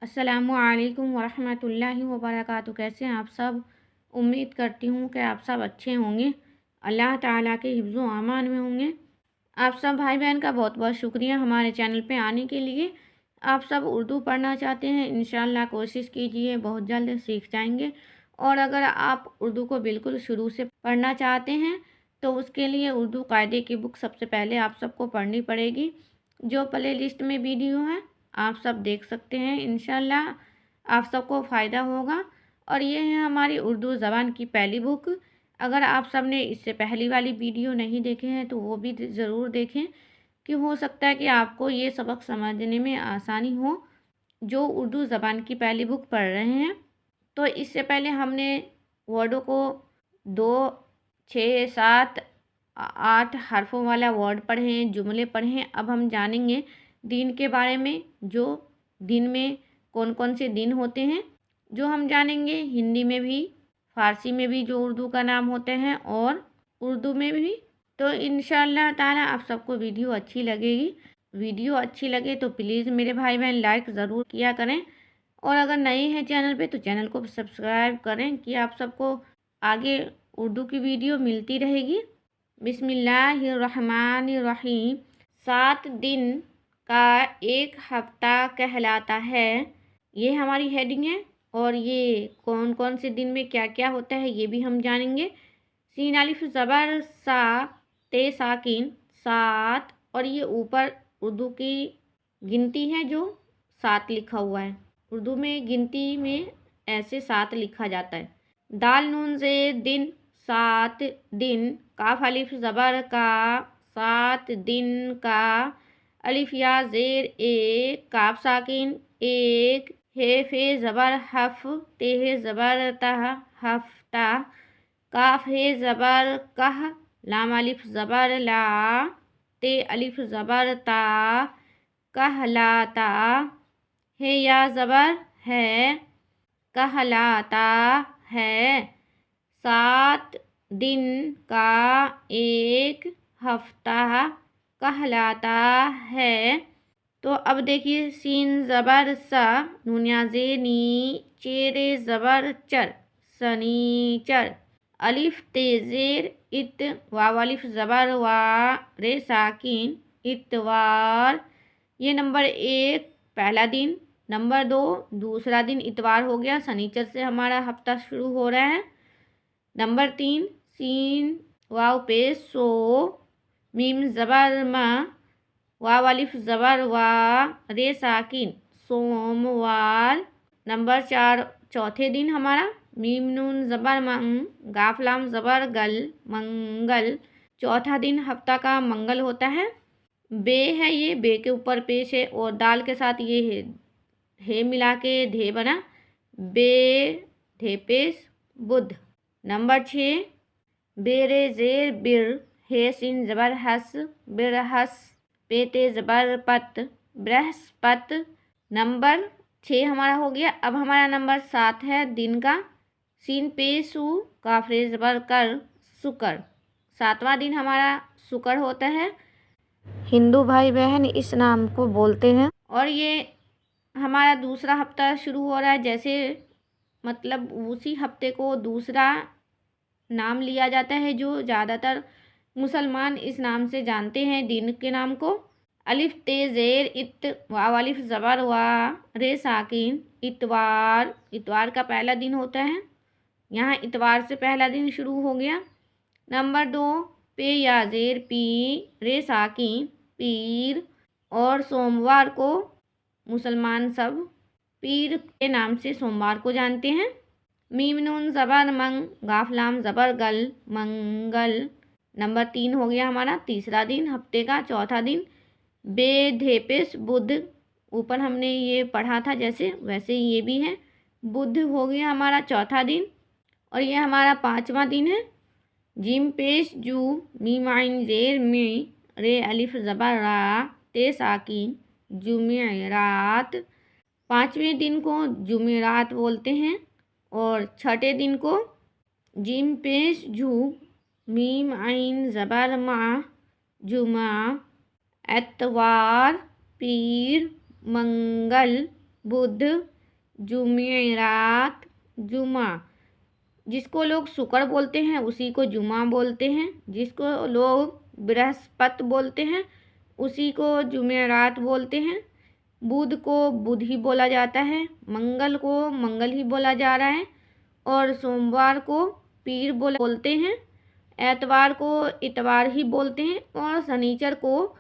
अस्सलामुअलैकुम वरहमतुल्लाहि वबरकातुहू। कैसे हैं आप सब? उम्मीद करती हूँ कि आप सब अच्छे होंगे, अल्लाह ताला के हिफ्ज़ व अमान में होंगे। आप सब भाई बहन का बहुत बहुत शुक्रिया हमारे चैनल पे आने के लिए। आप सब उर्दू पढ़ना चाहते हैं, इंशाअल्लाह कोशिश कीजिए, बहुत जल्द सीख जाएंगे। और अगर आप उर्दू को बिल्कुल शुरू से पढ़ना चाहते हैं तो उसके लिए उर्दू कायदे की बुक सबसे पहले आप सबको पढ़नी पड़ेगी। जो प्ले लिस्ट में वीडियो है आप सब देख सकते हैं, इंशाअल्लाह आप सबको फ़ायदा होगा। और ये है हमारी उर्दू ज़बान की पहली बुक। अगर आप सब ने इससे पहली वाली वीडियो नहीं देखे हैं तो वो भी ज़रूर देखें, कि हो सकता है कि आपको ये सबक समझने में आसानी हो जो उर्दू ज़बान की पहली बुक पढ़ रहे हैं। तो इससे पहले हमने वर्डों को 2, 6, 7, 8 हरफों वाला वर्ड पढ़े हैं, जुमले पढ़े हैं। अब हम जानेंगे दिन के बारे में, जो दिन में कौन कौन से दिन होते हैं, जो हम जानेंगे हिंदी में भी, फ़ारसी में भी जो उर्दू का नाम होते हैं, और उर्दू में भी। तो इंशाअल्लाह ताला आप सबको वीडियो अच्छी लगेगी। वीडियो अच्छी लगे तो प्लीज़ मेरे भाई बहन लाइक ज़रूर किया करें, और अगर नए हैं चैनल पे तो चैनल को सब्सक्राइब करें, कि आप सबको आगे उर्दू की वीडियो मिलती रहेगी। बिस्मिल्लाहिर्रहमानिर्रहीम। 7 दिन का एक हफ्ता कहलाता है, ये हमारी हेडिंग है। और ये कौन कौन से दिन में क्या क्या होता है ये भी हम जानेंगे। सीन अलिफ ज़बर सा, ते साकिन, 7। और ये ऊपर उर्दू की गिनती है जो 7 लिखा हुआ है। उर्दू में गिनती में ऐसे 7 लिखा जाता है। दाल नून से दिन, 7 दिन। काफ अलिफ ज़बर का, 7 दिन का। अलिफ या ज़ेर ए, काफ साकिन 1। हे फे ज़बर हफ, ते हे ज़बर तह, हफ्ता। काफ हे ज़बर कह, लाम अलिफ ज़बर ला, ते अलिफ ज़बर ता, कहलाता। हे या ज़बर है, कहलाता है। 7 दिन का एक हफ्ता कहलाता है। तो अब देखिए, सीन ज़बर सा, नून्याज़े नी, चेरे ज़बर चर, सनीचर। अलिफ तेज़ेर इत, वाव अलिफ ज़बर वा, रे साकिन, इतवार। ये नंबर 1 पहला दिन। नंबर 2 दूसरा दिन इतवार हो गया, शनिचर से हमारा हफ्ता शुरू हो रहा है। नंबर 3 सीन वाव पेश सो, मीम ज़बर मा, वाव अलिफ ज़बर वा, रे साकिन, सोमवार। नंबर 4 चौथे दिन हमारा, मीम नून ज़बर मंग, गाफ लाम ज़बर गल, मंगल। चौथा दिन हफ्ता का मंगल होता है। बे है, ये बे के ऊपर पेश है, और दाल के साथ ये है मिला के धे बना, बे धे पेश, बुध। नंबर 6 बेरे ज़ेर बिर, हे सिन ज़बर हस, बिरहस। पेते ज़बर पत, बृहस्पत। नंबर 6 हमारा हो गया। अब हमारा नंबर 7 है दिन का। सीन पेशु, काफरे ज़बर कर, शुक्र। 7वां दिन हमारा शुक्र होता है। हिंदू भाई बहन इस नाम को बोलते हैं। और ये हमारा दूसरा हफ्ता शुरू हो रहा है, जैसे मतलब उसी हफ्ते को दूसरा नाम लिया जाता है, जो ज़्यादातर मुसलमान इस नाम से जानते हैं दिन के नाम को। अलिफ ते ज़ेर इत, वाव अलिफ ज़बर वा, रे साकिन, इतवार। इतवार का पहला दिन होता है, यहाँ इतवार से पहला दिन शुरू हो गया। नंबर 2 पे या ज़ेर पी, रे साकिन, पीर। और सोमवार को मुसलमान सब पीर के नाम से सोमवार को जानते हैं। मीम नून ज़बर मंग, गाफ लाम ज़बर गल, मंगल। नंबर 3 हो गया हमारा तीसरा दिन हफ्ते का, चौथा दिन। बे धेपेस, बुध। ऊपर हमने ये पढ़ा था जैसे, वैसे ही ये भी है, बुध हो गया हमारा चौथा दिन। और ये हमारा 5वां दिन है। जिम पेश जू, मीम आइन ज़ेर मी, रे अलिफ ज़बर रा, ते साकिन, जुमेरात। 5वें दिन को जुमेरात बोलते हैं। और छठे दिन को जिम पेश जू, मीम आइन ज़बर मा, जुमा। एतवार, पीर, मंगल, बुध, जुमेरात, जुमा। जिसको लोग शुक्र बोलते हैं उसी को जुमा बोलते हैं, जिसको लोग बृहस्पति बोलते हैं उसी को जुमेरात बोलते हैं। बुध को बुध ही बोला जाता है, मंगल को मंगल ही बोला जा रहा है, और सोमवार को पीर बोलते हैं, एतवार को इतवार ही बोलते हैं, और शनिचर को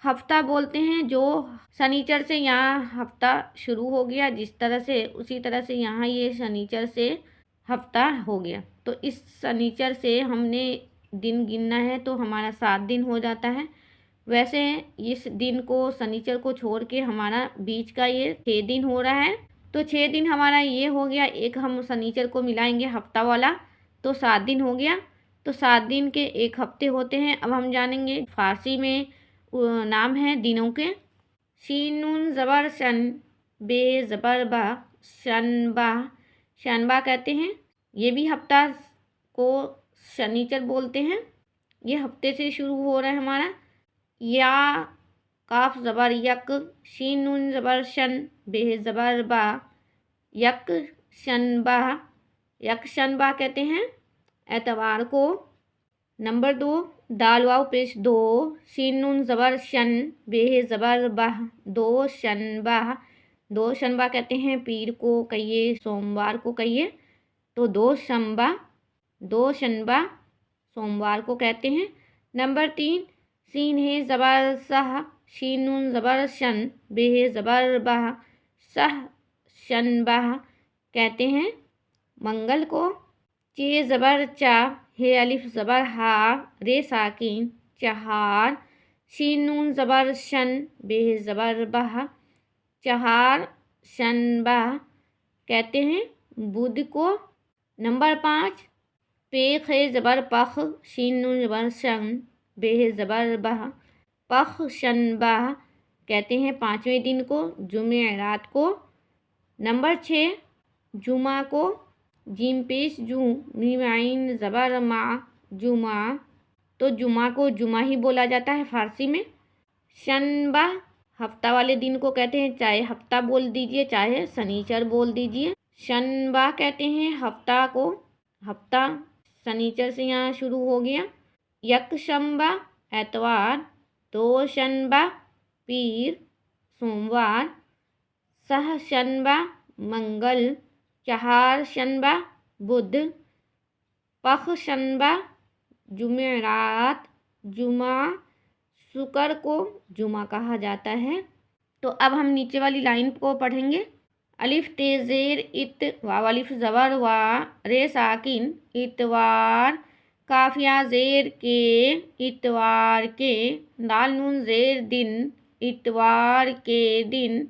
हफ्ता बोलते हैं। जो शनिचर से यहाँ हफ्ता शुरू हो गया जिस तरह से, उसी तरह से यहाँ ये शनिचर से हफ्ता हो गया। तो इस शनिचर से हमने दिन गिनना है तो हमारा 7 दिन हो जाता है। वैसे इस दिन को शनिचर को छोड़ के हमारा बीच का ये 6 दिन हो रहा है। तो 6 दिन हमारा ये हो गया, एक हम शनिचर को मिलाएंगे हफ्ता वाला तो 7 दिन हो गया। तो 7 दिन के एक हफ्ते होते हैं। अब हम जानेंगे फारसी में नाम है दिनों के। शीन नून ज़बर शन, बे ज़बर बा, शनबा, शनबा कहते हैं। ये भी हफ्ता को शनिचर बोलते हैं। ये हफ्ते से शुरू हो रहा है हमारा। या काफ ज़बर यक, शीन नून ज़बर शन, बे ज़बर बा, यक शनबा, यक शनबा कहते हैं एतवार को। नंबर 2 दाल वाव पेश दो, शीन नून ज़बर शन, बे ज़बर बाह, दो शनबा, दो शनबा कहते हैं पीर को कहिए, सोमवार को कहिए। तो दो शनबा सोमवार को कहते हैं। नंबर 3 सीन है ज़बर सह, शीन नून ज़बर शन, बे ज़बर बाह, सह शनबाह कहते हैं मंगल को। चे ज़बर चा, हे अलिफ ज़बर हा, रे साकिन, चहार, शीन नून ज़बर शन, बे ज़बर बाह, चहार शनबाह कहते हैं बुध को। नंबर 5 पे खे ज़बर पख, शीन नून ज़बर शन, बे ज़बर बाह, पख शनबाह कहते हैं 5वें दिन को, जुमेरात को। नंबर 6 जुमा को, जीम पेश जू, मीम आइन ज़बर मा, जुमा। तो जुमा को जुमा ही बोला जाता है फारसी में। शनबा हफ्ता वाले दिन को कहते हैं, चाहे हफ्ता बोल दीजिए चाहे शनिचर बोल दीजिए। शनबा कहते हैं हफ्ता को, हफ्ता शनिचर से यहाँ शुरू हो गया। यकशंबा एतवार, दो शनबा पीर सोमवार, सह शनबा मंगल, चहार शनबा बुध, पख शनबा जुमेरात, जुमा, शुक्र को जुमा कहा जाता है। तो अब हम नीचे वाली लाइन को पढ़ेंगे। अलिफ तेज़ेर इत, वाव अलिफ ज़बर वा, रे साकिन इतवार, काफिया ज़ेर के, इतवार के, दाल नून ज़ेर दिन, इतवार के दिन,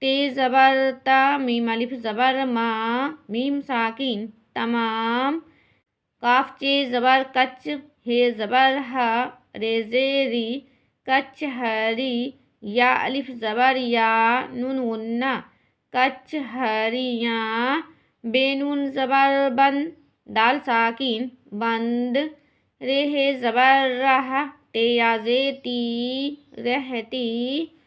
ते ज़बर ता, मीम अलिफ ज़बर मा, मीम साकिन तमाम, काफ चे ज़बर कच, हे ज़बर हा, रे ज़ेरी, कच हरी, या अलिफ ज़बर या, नून गुन्ना, कच हरिया, बेनून ज़बर बंद, दाल साकिन बंद, रे हे ज़बर रहा, ते या ज़ेती रहती,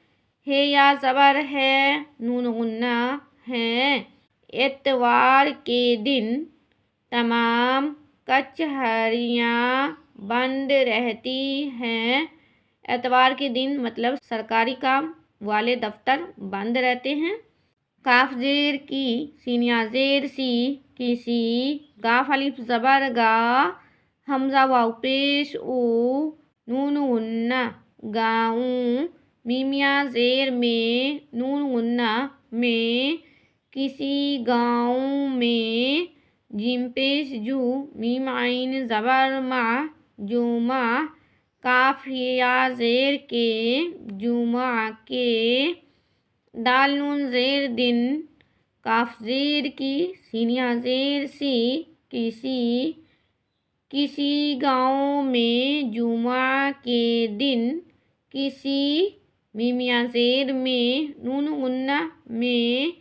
हे या ज़बर है, नून गुन्ना है, एतवार के दिन, तमाम कचहरियाँ बंद रहती हैं। एतवार के दिन मतलब सरकारी काम वाले दफ्तर बंद रहते हैं। काफ जेर की, सीनिया जेर सी, किसी, गाफ अलिफ ज़बर गा, हमज़ा वाव पेश ऊ, नून गुन्ना गाऊँ, मीमिया ज़ेर में, नून गुन्ना में, किसी गाँव में, जीम पेश जू, मीम आइन ज़बर मा, जुमा, काफिया ज़ेर के, जुमा के, दाल नून ज़ेर दिन, काफ ज़ेर की, सीनिया ज़ेर सी, किसी गाँव में, जुमा के दिन, किसी, मीमिया ज़ेर में, नून गुन्ना में,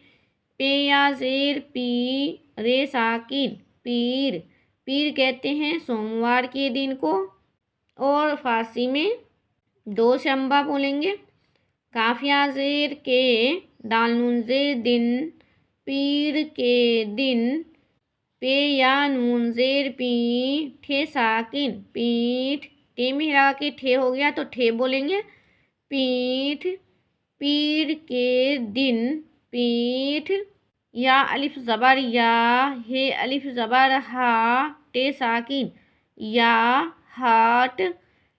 पेया ज़ेर पी, रे साकिन पीर, पीर कहते हैं सोमवार के दिन को। और फारसी में दो शंबा बोलेंगे। काफिया ज़ेर के, दाल नून ज़ेर दिन, पीर के दिन, पे या नून जेर पी, ठे साकिन, पीठ, टे में लगा के ठे हो गया तो ठे बोलेंगे, पीठ, पीर के दिन, पीठ, या अलिफ ज़बर या, हे अलिफ ज़बर हा, टे साकिन, या, हाट,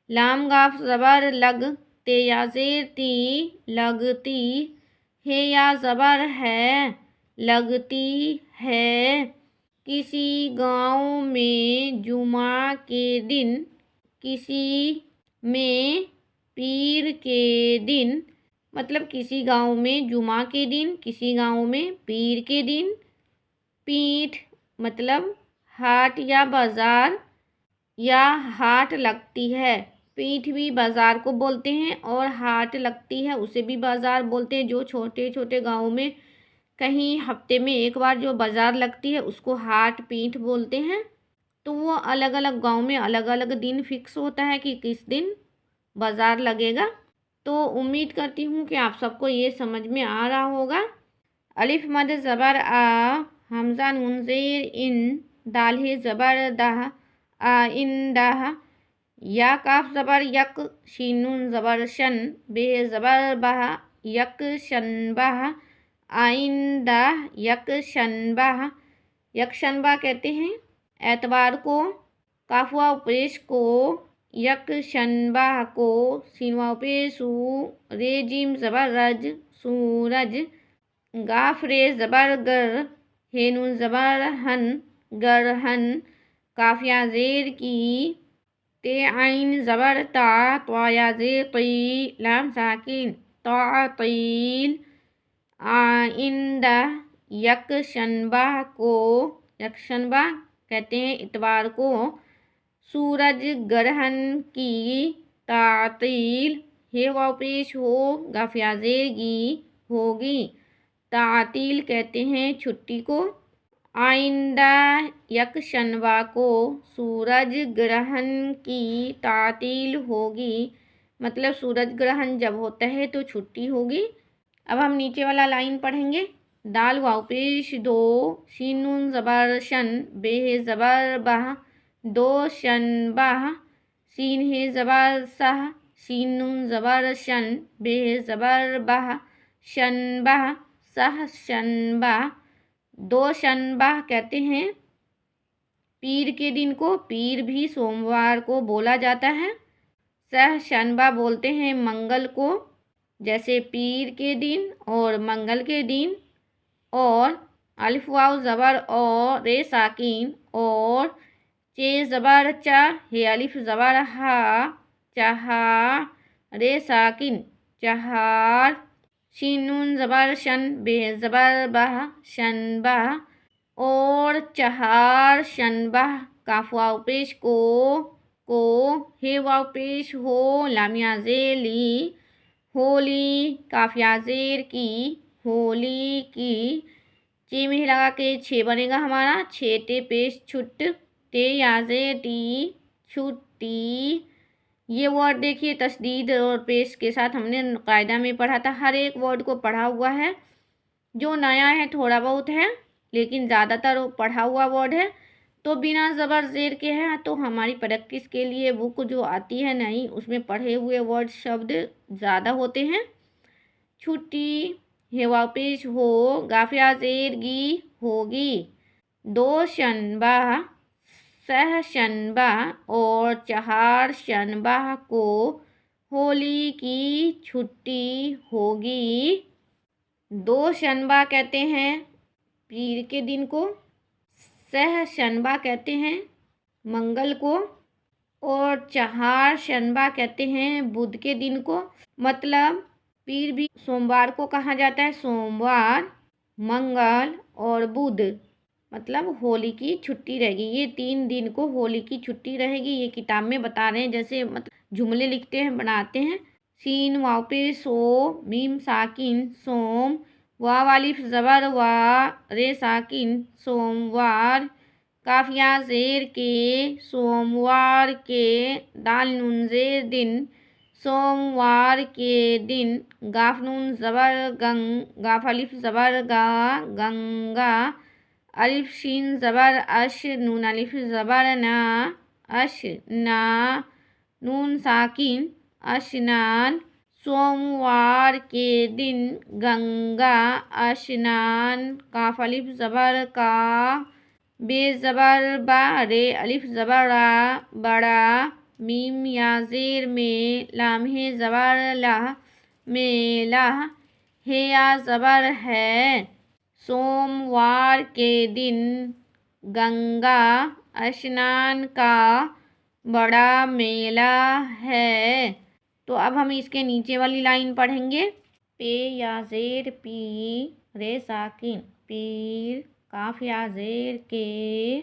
लाम गाफ ज़बर लग, ते या जेर ती, लगती, हे या ज़बर है, लगती है। किसी गांव में जुमा के दिन, किसी में पीर के दिन, मतलब किसी गांव में जुमा के दिन, किसी गांव में पीर के दिन। पीठ मतलब हाट या बाज़ार या हाट लगती है। पीठ भी बाज़ार को बोलते हैं और हाट लगती है उसे भी बाज़ार बोलते हैं। जो छोटे छोटे गाँव में कहीं हफ्ते में एक बार जो बाज़ार लगती है उसको हाट पीठ बोलते हैं। तो वो अलग अलग गांव में अलग अलग दिन फिक्स होता है कि किस दिन बाज़ार लगेगा। तो उम्मीद करती हूँ कि आप सबको ये समझ में आ रहा होगा। अलिफ मद ज़बर आ, हमज़ा नून ज़ेर इन, दाल है ज़बर दाह, आ इन दाह, या काफ ज़बर यक, शीन नून ज़बर शन, बे ज़बर बह, यक शन बह, आइन दाह, यक शन बह, यकशनबा कहते हैं एतवार को। काफवा पेश को, यकशनबा को, सीनवा पेशु, रे जिम ज़बर रज, सूरज, गाफ रे ज़बर गर, हे नून ज़बर हन, गरहन, काफिया ज़ेर की, ते आइन ज़बर ता, त्वाया ज़ेर ती, लाम साकिन, तातील, आइंदा, यकशनबा को, यकशनबा कहते हैं इतवार को। सूरज ग्रहण की, तातील, हे वाव पेश हो, गाफिया ज़ेरगी, होगी, तातील कहते हैं छुट्टी को। आइंदा यकशनबा को सूरज ग्रहण की तातील होगी, मतलब सूरज ग्रहण जब होता है तो छुट्टी होगी। अब हम नीचे वाला लाइन पढ़ेंगे। दाल वाव पेश दो, शीन नून ज़बर शन, बे है ज़बर बह, दो शन बह, सीन है ज़बर सह, शीन नून ज़बर शन, बे है ज़बर बह, शन बह, सह शन बह, दो शन बह कहते हैं पीर के दिन को। पीर भी सोमवार को बोला जाता है। सह शनबा बोलते हैं मंगल को, जैसे पीर के दिन और मंगल के दिन। और अलिफ वाव ज़बर और, रे साकिन, और चे ज़बर चा, हे अलिफ ज़बर हा, चहा, रे साकिन, चहार, शीन नून ज़बर शन, बे ज़बर बह, शन बह, और चहार शनबह, काफ वाव पेश को, हे वाव पेश हो, लामिया ज़ेली, होली, काफिया ज़ेर की, होली की, चे में लगा के छे बनेगा हमारा, छेटे पेश छुट, ते याजे टी, छुट्टी। ये वर्ड देखिए तस्दीद और पेश के साथ हमने कायदा में पढ़ा था। हर एक वर्ड को पढ़ा हुआ है। जो नया है थोड़ा बहुत है, लेकिन ज़्यादातर पढ़ा हुआ वर्ड है। तो बिना ज़बर ज़ेर के है, तो हमारी प्रैक्टिस के लिए बुक जो आती है नई, उसमें पढ़े हुए वर्ड शब्द ज़्यादा होते हैं। छुट्टी, हेवा पेश हो, गाफिया ज़ेरगी, होगी, दो शनबा, सह शनबा और चहार शनबा को होली की छुट्टी होगी। दो शनबा कहते हैं पीर के दिन को, सह शनबा कहते हैं मंगल को, और चहार शनबा कहते हैं बुध के दिन को। मतलब पीर भी सोमवार को कहा जाता है, सोमवार, मंगल और बुध, मतलब होली की छुट्टी रहेगी। ये 3 दिन को होली की छुट्टी रहेगी। ये किताब में बता रहे हैं, जैसे मतलब जुमले लिखते हैं, बनाते हैं। सीन वाव पे सो, मीम साकिन, सोम, वाव अलिफ ज़बर वा, रे साकिन, सोमवार, काफिया ज़ेर के, सोमवार के, दाल नून ज़ेर दिन, सोमवार के दिन, गाफ नून ज़बर गंग, गाफ अलिफ ज़बर गा, गंगा, अलिफ शीन ज़बर अश, नून अलिफ ज़बर ना, अश ना, नून साकिन, अशनान। सोमवार के दिन गंगा स्नान, काफ अलिफ ज़बर का, बे ज़बर बा, रे अलिफ ज़बर रा, बड़ा, मीम या ज़ेर में, लाम है ज़बर लाह, मेला, है या ज़बर है। सोमवार के दिन गंगा स्नान का बड़ा मेला है। तो अब हम इसके नीचे वाली लाइन पढ़ेंगे। पे या ज़ेर पी, रे साकिन, पीर, काफ या ज़ेर के,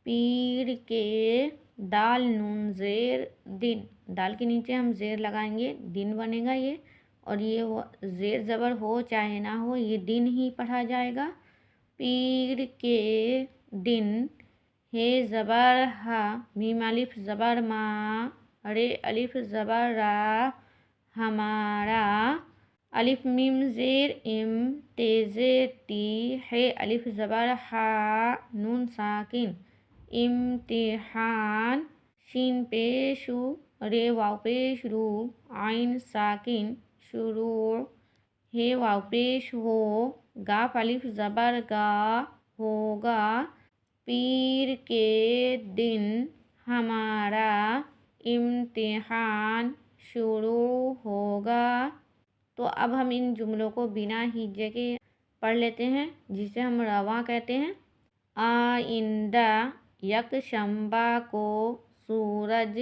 पीर के, दाल नून ज़ेर दिन, दाल के नीचे हम ज़ेर लगाएंगे, दिन बनेगा ये, और ये ज़ेर ज़बर हो चाहे ना हो ये दिन ही पढ़ा जाएगा। पीर के दिन, हे ज़बर हा, मीम अलिफ ज़बर मा, रे अलिफ ज़बर रा, हमारा, अलिफ मीम ज़ेर इम, तेज़े ती, है अलिफ ज़बर हा, नून साकिन, इम्तिहान, शीन पेशु, रे वाव पेश रू, आइन साकिन, शुरू, हे वाव पेश हो, गाफ अलिफ ज़बर गा, होगा, पीर के दिन हमारा इम्तिहान शुरू होगा। तो अब हम इन जुमलों को बिना हिज्जे के पढ़ लेते हैं, जिसे हम रवा कहते हैं। आइंदा यकशंबा को सूरज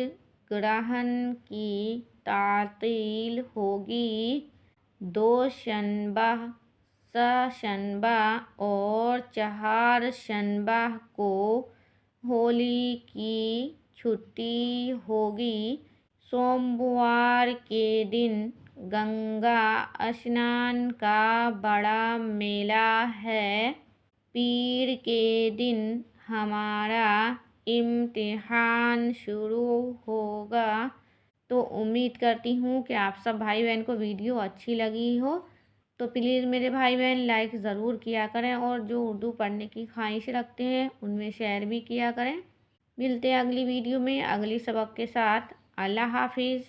ग्रहण की तातील होगी। दोशंबा, सशंबा और चहारशंबा को होली की छुट्टी होगी। सोमवार के दिन गंगा स्नान का बड़ा मेला है। पीर के दिन हमारा इम्तिहान शुरू होगा। तो उम्मीद करती हूँ कि आप सब भाई बहन को वीडियो अच्छी लगी हो। तो प्लीज़ मेरे भाई बहन लाइक ज़रूर किया करें, और जो उर्दू पढ़ने की ख्वाहिश रखते हैं उनमें शेयर भी किया करें। मिलते हैं अगली वीडियो में अगली सबक के साथ। अल्लाह हाफिज़।